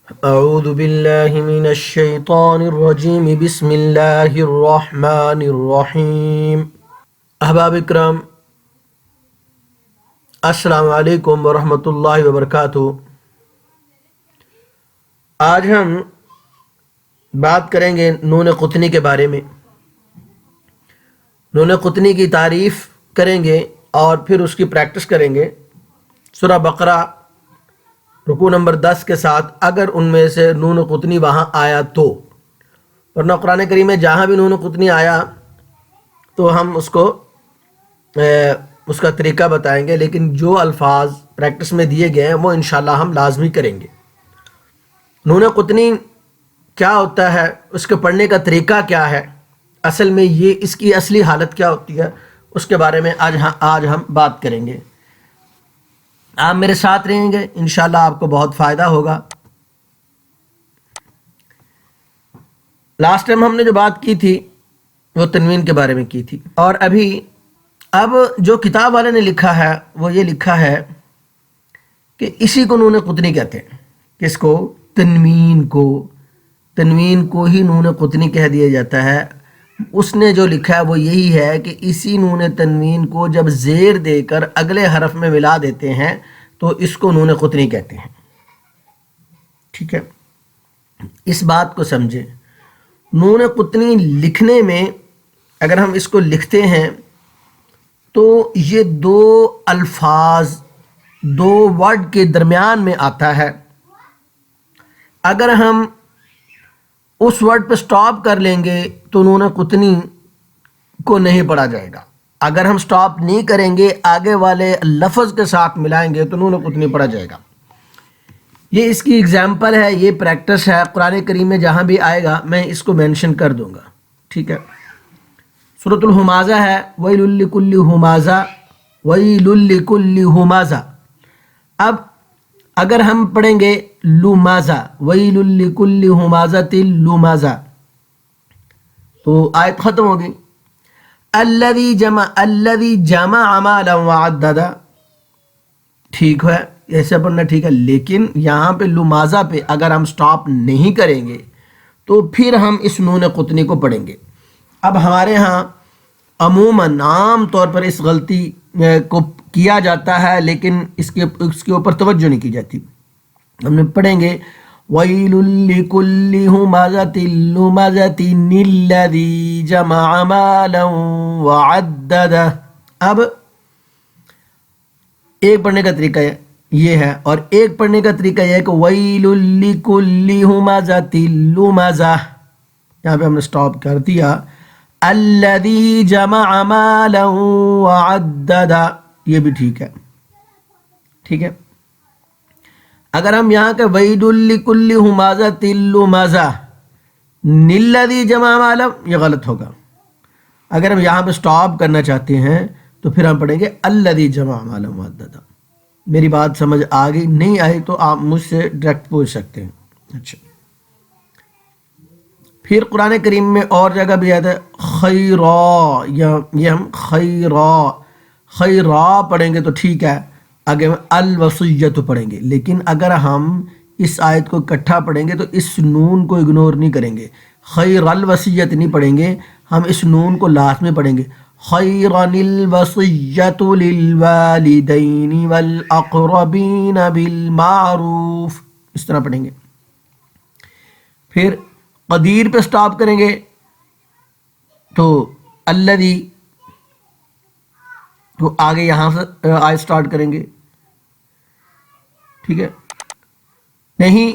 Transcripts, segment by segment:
اعوذ باللہ من الشیطان الرجیم بسم اللہ الرحمن الرحیم۔ احباب اکرام، السلام علیکم ورحمۃ اللہ وبرکاتہ۔ آج ہم بات کریں گے نون قطنی کے بارے میں۔ نون قطنی کی تعریف کریں گے اور پھر اس کی پریکٹس کریں گے۔ سورہ بقرہ رکوع نمبر 10 کے ساتھ اگر ان میں سے نون قطنی وہاں آیا تو، ورنہ قرآن کریم میں جہاں بھی نون قطنی آیا تو ہم اس کا طریقہ بتائیں گے، لیکن جو الفاظ پریکٹس میں دیے گئے ہیں وہ انشاءاللہ ہم لازمی کریں گے۔ نون قطنی کیا ہوتا ہے، اس کے پڑھنے کا طریقہ کیا ہے، اصل میں اس کی اصلی حالت کیا ہوتی ہے، اس کے بارے میں آج ہم بات کریں گے۔ آپ میرے ساتھ رہیں گے، انشاءاللہ آپ کو بہت فائدہ ہوگا۔ لاسٹ ٹائم ہم نے جو بات کی تھی وہ تنوین کے بارے میں کی تھی، اور اب جو کتاب والے نے لکھا ہے وہ یہ لکھا ہے کہ اسی کو نون قطنی کہتے ہیں۔ کس کو؟ تنوین کو ہی نون قطنی کہہ دیا جاتا ہے۔ اس نے جو لکھا ہے وہ یہی ہے کہ اسی نون تنوین کو جب زیر دے کر اگلے حرف میں ملا دیتے ہیں تو اس کو نون قطنی کہتے ہیں۔ ٹھیک ہے، اس بات کو سمجھیں۔ نون قطنی لکھنے میں اگر ہم اس کو لکھتے ہیں تو یہ دو الفاظ، دو ورڈ کے درمیان میں آتا ہے۔ اگر ہم اس ورڈ پہ سٹاپ کر لیں گے تو نون قطنی کو نہیں پڑھا جائے گا۔ اگر ہم سٹاپ نہیں کریں گے، آگے والے لفظ کے ساتھ ملائیں گے تو نون قطنی پڑھا جائے گا۔ یہ اس کی اگزامپل ہے، یہ پریکٹس ہے۔ قرآن کریم میں جہاں بھی آئے گا میں اس کو مینشن کر دوں گا۔ ٹھیک ہے، سورۃ الہمازہ ہے، ویل لکل ہمازہ، ویل لکل ہمازہ۔ اب اگر ہم پڑھیں گے لمازہ، ویل لکل ہمازۃ لمازہ، تو آیت ختم ہوگی۔ الذی جمع مالا وعددا، ٹھیک ہے، ایسے پڑھنا ٹھیک ہے، لیکن یہاں پہ لمازہ پہ اگر ہم سٹاپ نہیں کریں گے تو پھر ہم اس نون قطنی کو پڑھیں گے۔ اب ہمارے ہاں عموماً عام طور پر اس غلطی کو کیا جاتا ہے، لیکن اس کے اوپر توجہ نہیں کی جاتی۔ ہم نے پڑھیں گے وَيْلٌ لِكُلِّ هُمَزَةٍ لُمَزَةٍ الَّذِي جَمَعَ مَالًا وَعَدَّدَهُ۔ اب ایک پڑھنے کا طریقہ یہ ہے، اور ایک پڑھنے کا طریقہ یہ ہے کہ وَيْلٌ لِكُلِّ هُمَزَةٍ لُمَزَةٍ، یہاں پہ ہم نے سٹاپ کر دیا، الَّذِي جَمَعَ مَالًا وَعَدَّدَهُ، یہ بھی ٹھیک ہے۔ ٹھیک ہے، اگر ہم یہاں کے وَيْلٌ لِكُلِّ هُمَزَةٍ لُمَزَةٍ الَّذِي جَمَعَ مَالًا، یہ غلط ہوگا۔ اگر ہم یہاں پہ سٹاپ کرنا چاہتے ہیں تو پھر ہم پڑھیں گے الَّذِي جَمَعَ مَالًا وَعَدَّدَهُ۔ میری بات سمجھ آ گئی؟ نہیں آئی تو آپ مجھ سے ڈائریکٹ پوچھ سکتے ہیں۔ اچھا، پھر قرآن کریم میں اور جگہ بھی آتا ہے خیرا، یہ ہم خیرا پڑھیں گے تو ٹھیک ہے، آگے میں الوصیۃ پڑھیں گے، لیکن اگر ہم اس آیت کو اکٹھا پڑھیں گے تو اس نون کو اگنور نہیں کریں گے، خیر الوصیۃ نہیں پڑھیں گے، ہم اس نون کو لاسٹ میں پڑھیں گے، خیرن الوصیۃ للوالدین والاقربین بالمعروف، اس طرح پڑھیں گے۔ پھر قدیر پہ سٹاپ کریں گے تو الذی، تو آگے یہاں سے آیت سٹارٹ کریں گے۔ ٹھیک ہے، نہیں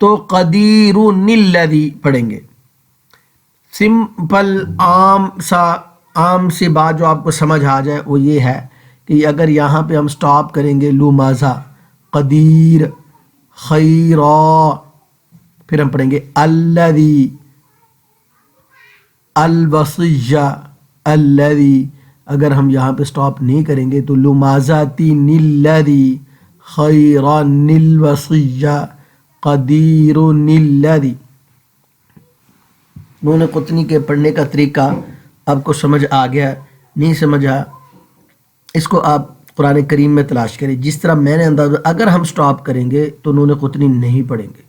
تو قدیر الذی پڑھیں گے۔ سمپل عام سی بات جو آپ کو سمجھ آ جائے وہ یہ ہے کہ اگر یہاں پہ ہم سٹاپ کریں گے لمازہ، قدیر، خیرا، پھر ہم پڑھیں گے الذی، الوصیہ، الذی، اگر ہم یہاں پہ سٹاپ نہیں کریں گے تو لمازۃن الذی، خیرن الوصیہ، قدیرن الذی۔ نون قطنی کے پڑھنے کا طریقہ آپ کو سمجھ آ گیا؟ نہیں سمجھا؟ اس کو آپ قرآن کریم میں تلاش کریں. جس طرح میں نے انداز، اگر ہم سٹاپ کریں گے تو نون قطنی نہیں پڑھیں گے،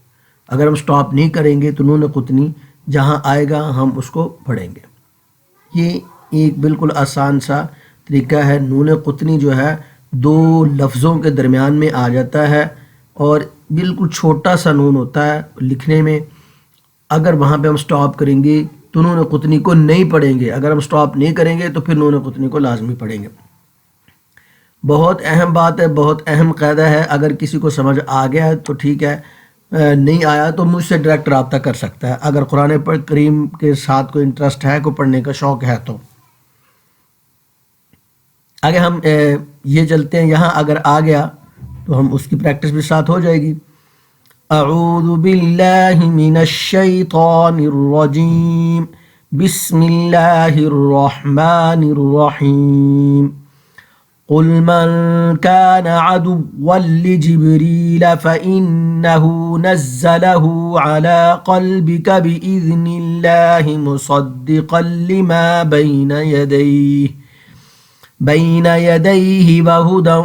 اگر ہم سٹاپ نہیں کریں گے تو نون قطنی جہاں آئے گا ہم اس کو پڑھیں گے. یہ ایک بالکل آسان سا طریقہ ہے. نون قطنی جو ہے دو لفظوں کے درمیان میں آ جاتا ہے اور بالکل چھوٹا سا نون ہوتا ہے لکھنے میں. اگر وہاں پہ ہم سٹاپ کریں گے تو نون قطنی کو نہیں پڑھیں گے، اگر ہم سٹاپ نہیں کریں گے تو پھر نون قطنی کو لازمی پڑھیں گے. بہت اہم بات ہے، بہت اہم قاعدہ ہے. اگر کسی کو سمجھ آ گیا ہے تو ٹھیک ہے، نہیں آیا تو مجھ سے ڈائریکٹ رابطہ کر سکتا ہے اگر قرآن کریم کے ساتھ کوئی انٹرسٹ ہے، کوئی پڑھنے کا شوق ہے. تو آگے ہم یہ چلتے ہیں. یہاں اگر آ گیا تو ہم اس کی پریکٹس بھی ساتھ ہو جائے گی. اعوذ باللہ من الشیطان الرجیم، بسم اللہ الرحمن الرحیم. قل من كان عدوا لجبريل فإنه نزله على قلبك بإذن الله مصدقا لما بين يديه وهدى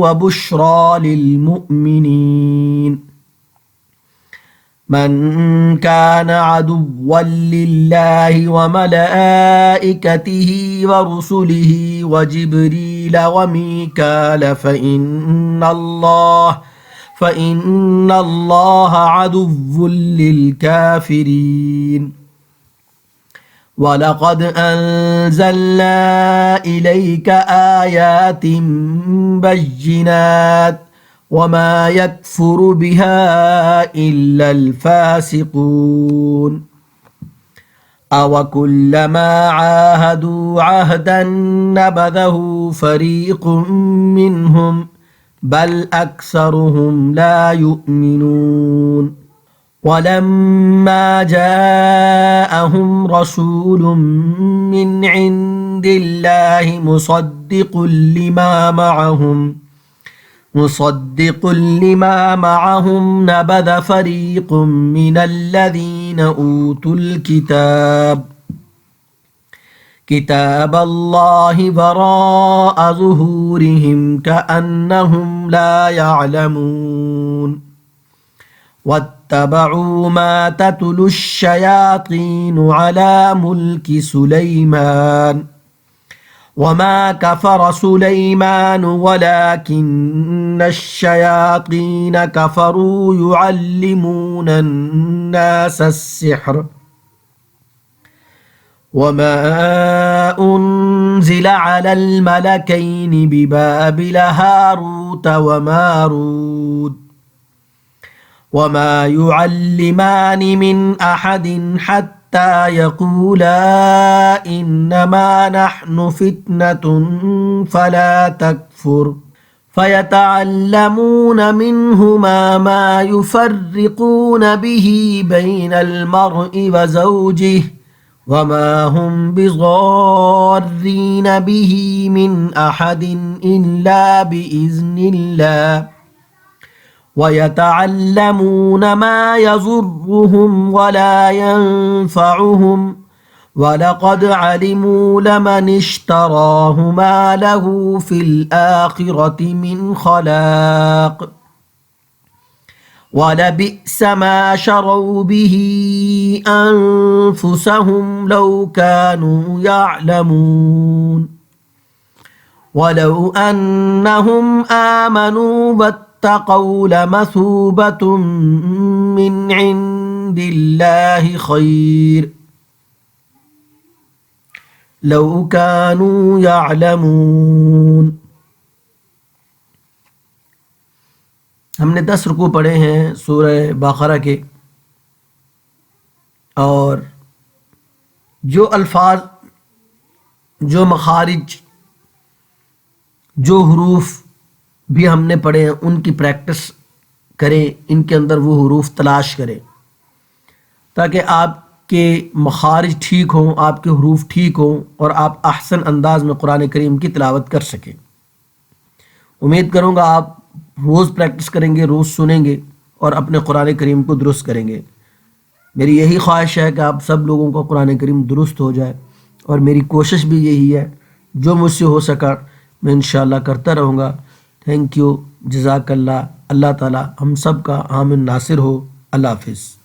وبشرى للمؤمنين. من كان عدوا لله وملائكته ورسله وجبريل وميكال فإن الله عدو للكافرين. وَلَقَدْ أَنزَلْنَا إِلَيْكَ آيَاتٍ بَيِّنَاتٍ وَمَا يَكْفُرُ بِهَا إِلَّا الْفَاسِقُونَ. أَوَكُلَّمَا عَاهَدُوا عَهْدًا نَبَذَهُ فَرِيقٌ مِّنْهُمْ بَلْ أَكْثَرُهُمْ لَا يُؤْمِنُونَ. وَلَمَّا جَاءَهُمْ رَسُولٌ مِّنْ عِندِ اللَّهِ مصدق لما معهم نبذ فريق من الذين أوتوا كتاب الله وراء ظهورهم كأنهم لا يعلمون. واتبعوا ما تتلو الشياطين على ملك سليمان وما كفر سليمان ولكن الشياطين كفروا يعلمون الناس السحر وما أنزل على الملكين ببابل هاروت وماروت وما يعلمان من أحد حتى يقولا إنما نحن فتنة فلا تكفر فيتعلمون منهما ما يفرقون به بين المرء وزوجه وما هم بضارين به من أحد إلا بإذن الله وَيَتَعَلَّمُونَ مَا يَضُرُّهُمْ وَلَا يَنفَعُهُمْ وَلَقَدْ عَلِمُوا لَمَنِ اشْتَرَاهُ مَا لَهُ فِي الْآخِرَةِ مِنْ خَلَاقٍ وَلَبِئْسَ مَا شَرَوْا بِهِ أَنفُسَهُمْ لَوْ كَانُوا يَعْلَمُونَ. وَلَوْ أَنَّهُمْ آمَنُوا اتقوا لمثوبة من عند الله خير لو كانوا يعلمون. ہم نے 10 رکوع پڑھے ہیں سورہ بقرہ کے، اور جو الفاظ، جو مخارج، جو حروف بھی ہم نے پڑھے ہیں ان کی پریکٹس کریں، ان کے اندر وہ حروف تلاش کریں تاکہ آپ کے مخارج ٹھیک ہوں، آپ کے حروف ٹھیک ہوں اور آپ احسن انداز میں قرآن کریم کی تلاوت کر سکیں. امید کروں گا آپ روز پریکٹس کریں گے، روز سنیں گے اور اپنے قرآن کریم کو درست کریں گے. میری یہی خواہش ہے کہ آپ سب لوگوں کا قرآن کریم درست ہو جائے، اور میری کوشش بھی یہی ہے جو مجھ سے ہو سکا میں انشاءاللہ کرتا رہوں گا. تھینک یو، جزاک اللہ. اللہ تعالی ہم سب کا عامل ناصر ہو. اللہ حافظ.